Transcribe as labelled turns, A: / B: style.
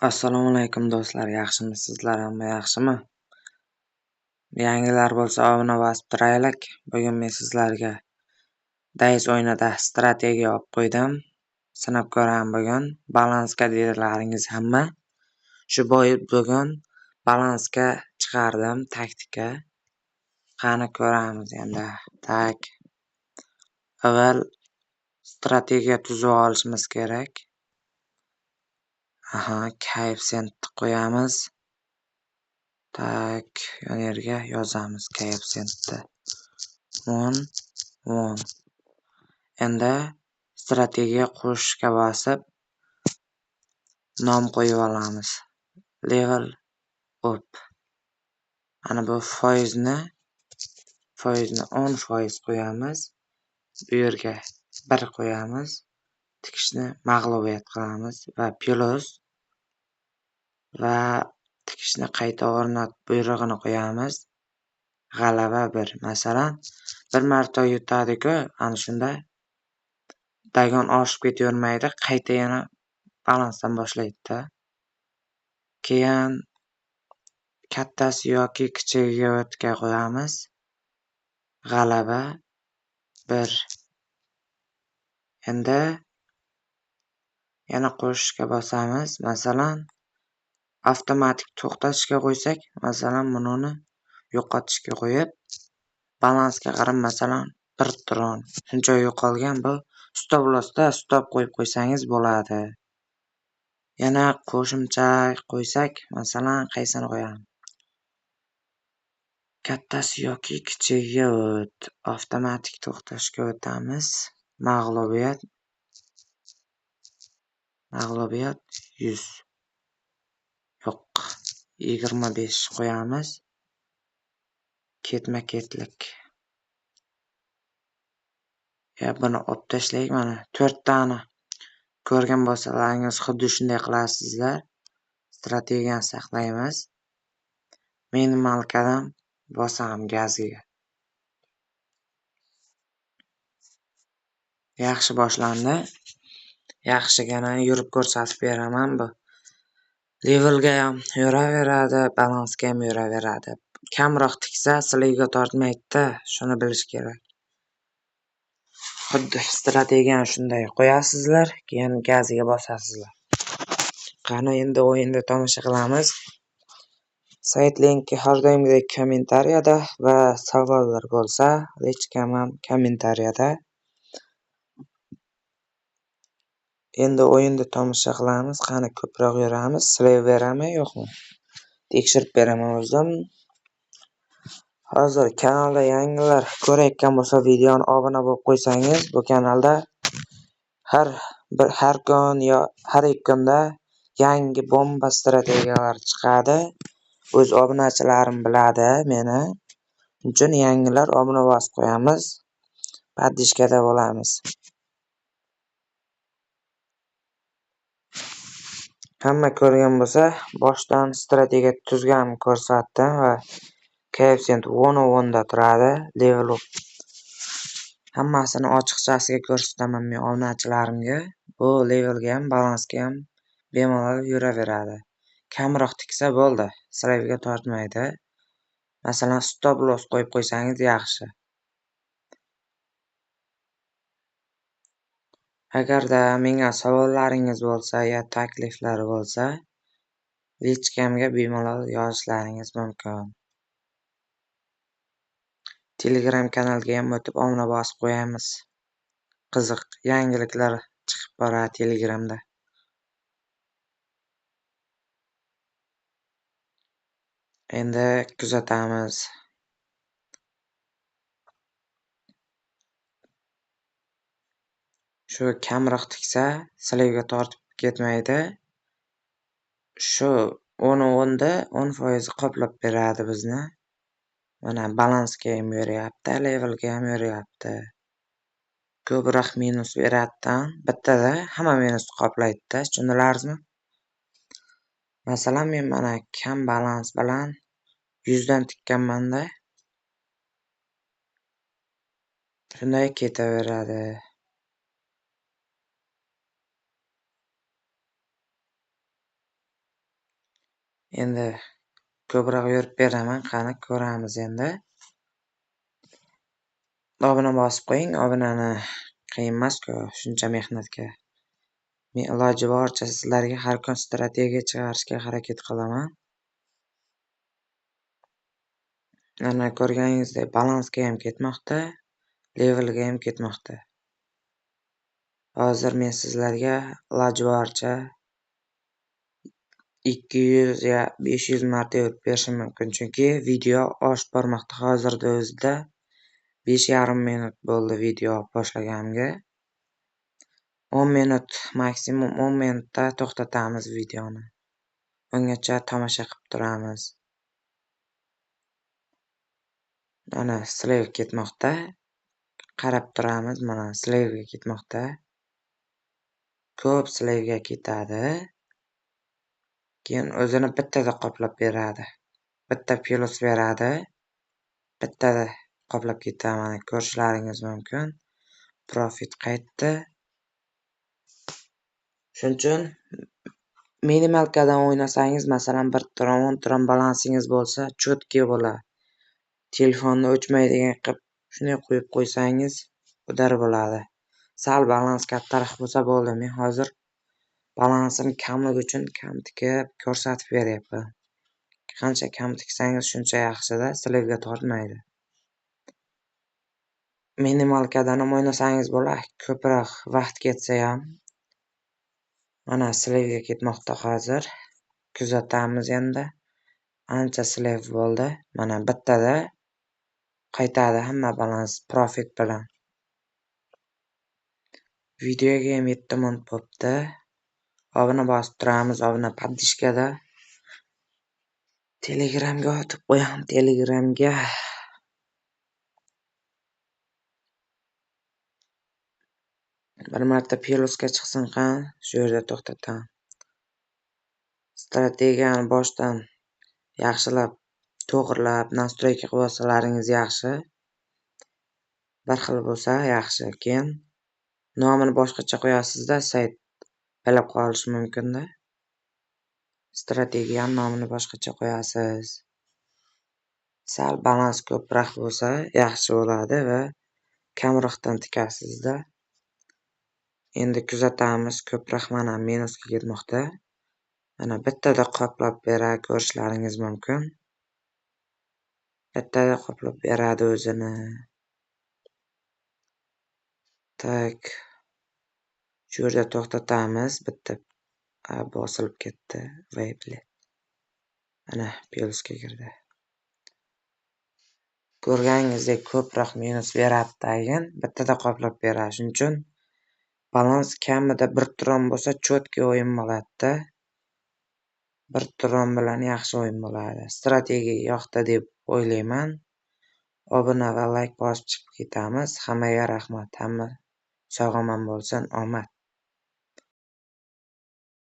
A: Assalomu alaykum do'stlar, yaxshimisiz? Sizlar hamma yaxshimi? Yangilar bo'lsa obuna bosib turaylik. Bugun men sizlarga Days o'yinida strategiya olib qo'ydim. Sinab ko'raman bugun. Balansga dedilaringiz hamma. Shu bois bugun balansga chiqardim taktika. Qani ko'ramiz endi. Tak. Avval strategiya tuzib olishimiz kerak. Koeffitsient qo'yamiz. Tak, yerga yozamiz koeffitsiyentni. 10. Endi strategiya qo'shishga bosib nom qo'yib olamiz. Level up. Ana bu foizni 10% qo'yamiz. Bu yerga 1 qo'yamiz. Tikishni mag'lubiyat qilamiz va plus va tikishni qayta o'rnat buyrug'ini qo'yamiz. G'alaba 1. Masalan, bir marta yutadi-ku, ana shunda dagon oshib ketavermaydi, qayta yana balansdan boshlaydi-da. Keyin kattasi yoki kichigiga o'tga qo'yamiz. G'alaba 1. Endi yana qo'shishga bosamiz. Masalan, avtomatik to'xtatishga qo'ysak, masalan, buni yo'qotishga qo'yib, balansga qarab, masalan, 1 tron shuncha yo'qolgan, bu stop lossda stop qo'yib qo'ysangiz bo'ladi. Yana qo'shimcha qo'ysak, masalan, qaysini qo'yamiz? Kattasi yoki kichigiga o't. Avtomatik to'xtashga o'tamiz. Mag'lubiyat 100. Yo'q, 25 qo'yamiz. Ketma-ketlik. Buni olib tashlaylik, mana 4 tani ko'rgan bo'lsalaringiz xuddi shunday qilasizlar. Strategiyani saqlaymiz. Minimalkadan bosam gaziga. Yaxshi boshlandi. Yaxshigina yurib ko'rsatib beraman bu. Levelga ham yuraveradi, balansga ham yuraveradi. Kamroq tiksa sizlarga tortmaydi-da, shuni bilish kerak. Xuddi strategiyani shunday qo'yasizlar, keyin gaziga bosasizlar. Qani endi o'yinda tomosha qilamiz. Sayt linki har doimgidek kommentariyada va savollar bo'lsa, hech kim ham kommentariyada. Endi o'yinda tomosha qilamiz. Qani ko'proq yuramiz, slay berammi, yo'qmi? Tekshirib beraman o'zim. Hozir kanalda yangilar ko'rayotgan bo'lsa, videoni obuna bo'lib qo'ysangiz, bu kanalda har kun yo har 2 kunda yangi bomba strategiyalar chiqadi. O'z obunachilarim biladi meni. Uchun yangilar obuna bosib qo'yamiz. Podpishkada bo'lamiz. Hamma ko'rgan bo'lsa, boshdan strategiya tuzganimni ko'rsatdim va koeffitsient 10 da turadi. Level up. Hammasini ochiqchasiga ko'rsataman men obunachilarimga. Bu levelga ham, balansga ham bemalol yuraveradi. Kamroq tiksa bo'ldi, sizlarga tortmaydi. Masalan, stop loss qo'yib qo'ysangiz yaxshi. Agarda menga savollaringiz bo'lsa yo takliflar bo'lsa, lichkamga bemalol yozishlaringiz mumkin. Telegram kanalga ham o'tib obuna bosib qo'yamiz. Qiziq yangiliklar chiqib boradi Telegramda. Endi kuzatamiz. Shu kamroq tiksa, sizlarga tortib ketmaydi. Shu 10 10% qoplab beradi bizni. Mana balansga ham yuryapti, levelga ham yuryapti. Ko'proq minus beradidan, bittada hamma minusni qoplaydi-da, tushundilaringizmi? Masalan, men mana kam balans bilan 100 dan tikkanman-da. Shunday ketaveradi. Endi ko'proq yurib beraman. Qani ko'ramiz endi. Obuna bosib qo'ying. Obunani qiyin emas-ku shuncha mehnatga. Men iloji boricha sizlarga har kun strategiya chiqarishga harakat qilaman. Mana ko'rganingizdek balansga ham ketmoqda, levelga ham ketmoqda. Hozir men sizlarga iloji boricha 200 ya 500 marta yurib berishim mumkin, chunki video oshib bormoqda. Hozirda o'zida 5,5 minut bo'ldi video boshlaganimga. 10 minut, maksimum 10 minutda to'xtatamiz videoni. Ungacha tomosha qilib turamiz. Mana slave ketmoqda. Qarab turamiz, mana slave'ga ketmoqda. Ko'p slave'ga ketadi. Keyin o'zini bittada qoplab beradi. Bitta plus beradi. Bittada qoplab ketadi. Mana ko'rishlaringiz mumkin. Profit qaytdi. Shuning uchun minimalkadan o'ynasangiz, masalan 1 tron, 10 tron balansingiz bo'lsa, chotki bo'ladi. Telefonni o'chmaydigan qilib shunday qo'yib qo'ysangiz, udar bo'ladi. Sal balans kattaroq bo'lsa bo'ldi. Men hozir balansini kamligi uchun kamtikib ko'rsatib beryapman. Qancha kam tiksangiz shuncha yaxshi-da, sizlarga tortmaydi. Minimalkadan ham o'ynasangiz bo'ladi, ko'proq vaqt ketsa ham. Mana sizlarga ketmoqda hozir. Kuzatamiz endi. Ancha slave bo'ldi. Mana bittada qaytadi hamma balans profit bilan. Videoga ham 7 minut bo'pti. Obuna bosib turamiz, obuna podpishkada. Telegramga o'tib qo'yam, Telegramga. Bir marta plusga chiqsin qani, shu yerda to'xtataman. Strategiyani boshdan yaxshilab, to'g'rilab, nastroyka qilib olsalaringiz yaxshi. Bir xil bo'lsa yaxshi. Keyin nomini boshqacha qo'yasizda, sayt bilib qolishi mumkin-da. Strategiyani nomini boshqacha qo'yasiz. Sal balans ko'proq bo'lsa yaxshi bo'ladi va kamroqdan tikasizda. Endi kuzatamiz, ko'proq mana minusga ketmoqda. Mana bittada qoplab beradi, ko'rishlaringiz mumkin. Bittada qoplab beradi o'zini. Tak. Shu yerda to'xtatamiz. Bitta bosilib ketdi. Wayplet. Mana plusga kirdi. Ko'rganingizdek ko'proq minus beradi tagin, bittada qoplab beradi. Shuning uchun balans kamida 1 tron bo'lsa chotki o'yin bo'ladi-da. 1 tron bilan yaxshi o'yin bo'ladi. Strategiya yoqdi deb o'ylayman. Obuna va like bosib chiqib ketamiz. Hammaga rahmat. Hamma sog' omon bo'lsin. Omad.